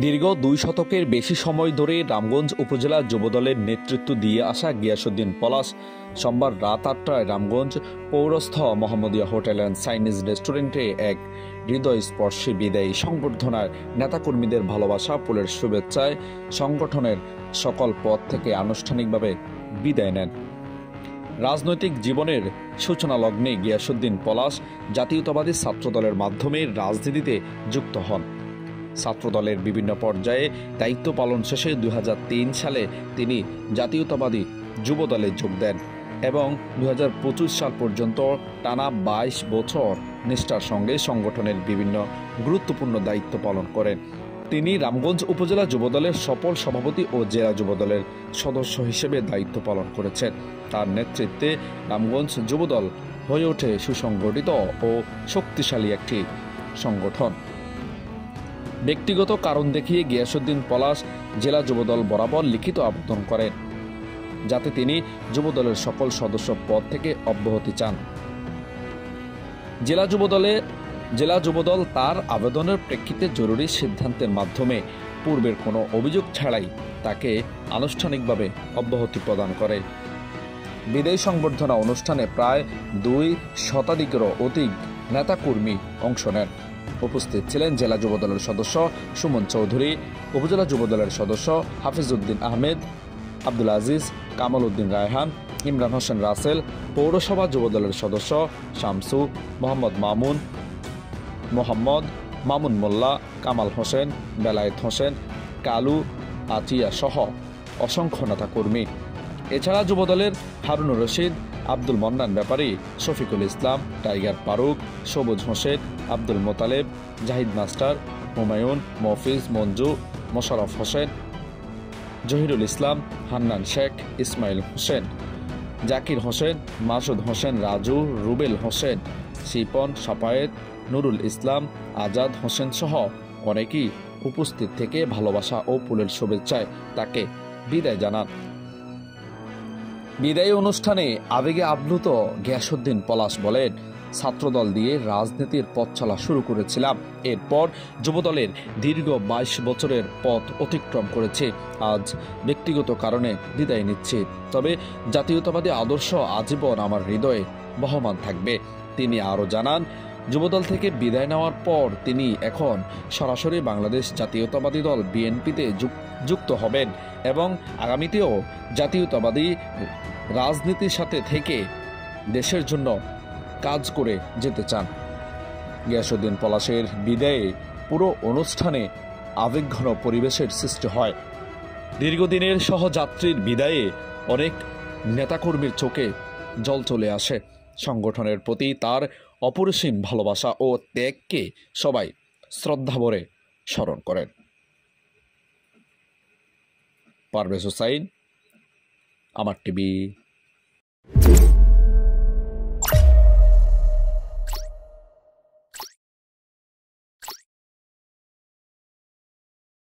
দীর্ঘ ২ শতকের বেশি সময় ধরে রামগঞ্জ উপজেলা যুবদলের নেতৃত্ব দিয়ে আসা গিয়াসউদ্দিন পলাশ সোমবার রাত ৮টায় রামগঞ্জ পৌরস্থ মোহাম্মদিয়া হোটেল অ্যান্ড চাইনিজ রেস্টুরেন্টে এক হৃদয়স্পর্শী বিদায়ী সংবর্ধনায় নেতাকর্মীদের ভালোবাসা ফুলের শুভেচ্ছায় সংগঠনের সকল পদ থেকে আনুষ্ঠানিকভাবে বিদায় নেন। রাজনৈতিক জীবনের সূচনা লগ্নে গিয়াসউদ্দিন পলাশ জাতীয়তাবাদী ছাত্রদলের মাধ্যমে রাজনীতিতে যুক্ত হন। ছাত্রদলের বিভিন্ন পর্যায়ে দায়িত্ব পালন শেষে ২০০৩ সালে তিনি জাতীয়তাবাদী যুবদলে যোগ দেন এবং ২০২৫ সাল পর্যন্ত টানা ২২ বছর নিষ্ঠার সঙ্গে সংগঠনের বিভিন্ন গুরুত্বপূর্ণ দায়িত্ব পালন করেন। তিনি রামগঞ্জ উপজেলা যুবদলের সফল সভাপতি ও জেলা যুবদলের সদস্য হিসেবে দায়িত্ব পালন করেছেন। তার নেতৃত্বে রামগঞ্জ যুবদল হয়ে ওঠে সুসংগঠিত ও শক্তিশালী একটি সংগঠন। ব্যক্তিগত কারণ দেখিয়ে গিয়াসউদ্দিন পলাশ জেলা যুবদল বরাবর লিখিত আবেদন করেন যাতে তিনি যুবদলের সকল সদস্য পদ থেকে অব্যাহতি চান। জেলা যুবদল তার আবেদনের প্রেক্ষিতে জরুরি সিদ্ধান্তের মাধ্যমে পূর্বের কোনো অভিযোগ ছাড়াই তাকে আনুষ্ঠানিকভাবে অব্যাহতি প্রদান করে। বিদায়ী সংবর্ধনা অনুষ্ঠানে প্রায় ২ শতাধিকেরও অধিক নেতাকর্মী অংশ নেন। উপস্থিত ছিলেন জেলা যুবদলের সদস্য সুমন চৌধুরী, উপজেলা যুবদলের সদস্য হাফিজ উদ্দিন আহমেদ, আব্দুল আজিজ, কামাল উদ্দিন রায়হান, ইমরান হোসেন রাসেল, পৌরসভা যুবদলের সদস্য শামসু, মোহাম্মদ মামুন মোল্লা, কামাল হোসেন, বেলায়েত হোসেন, কালু, আতিয়া সহ অসংখ্য নেতাকর্মী। এছাড়া যুবদলের হারুনুর রশিদ, আব্দুল মন্নান ব্যাপারী, শফিকুল ইসলাম, টাইগার ফারুক, সবুজ হোসেন, আব্দুল মোতালেব, জাহিদ মাস্টার, হুমায়ুন, মফিজ, মঞ্জু, মোশাররফ হোসেন, জহিরুল ইসলাম, হান্নান শেখ, ইসমাইল হোসেন, জাকির হোসেন, মাসুদ হোসেন, রাজু, রুবেল হোসেন, শিপন, সাপায়েত, নুরুল ইসলাম, আজাদ হোসেন সহ অনেকেই উপস্থিত থেকে ভালোবাসা ও ফুলের শুভেচ্ছায় তাকে বিদায় জানান। বিদায়ী অনুষ্ঠানে আবেগে আপ্লুত গিয়াসউদ্দিন পলাশ বলেন, ছাত্রদল দিয়ে রাজনীতির পথ চলা শুরু করেছিলাম। এরপর যুবদলের দীর্ঘ ২২ বছরের পথ অতিক্রম করেছে। আজ ব্যক্তিগত কারণে বিদায় নিচ্ছি, তবে জাতীয়তাবাদী আদর্শ আজীবন আমার হৃদয়ে বহমান থাকবে। তিনি আরও জানান, যুবদল থেকে বিদায় নেওয়ার পর তিনি এখন সরাসরি বাংলাদেশ জাতীয়তাবাদী দল বিএনপিতে যুক্ত হবেন এবং আগামীতেও জাতীয়তাবাদী রাজনীতির সাথে থেকে দেশের জন্য কাজ করে যেতে চান। গিয়াসউদ্দিন পলাশের বিদায়ে পুরো অনুষ্ঠানে আবেগঘন পরিবেশের সৃষ্টি হয়। দীর্ঘদিনের সহযাত্রীর বিদায়ে অনেক নেতাকর্মীর চোখে জল চলে আসে। সংগঠনের প্রতি তার অপরিসীম ভালোবাসা ও ত্যাগকে সবাই শ্রদ্ধাভরে স্মরণ করেন। পারভেজ হোসাইন, আমার টিভি।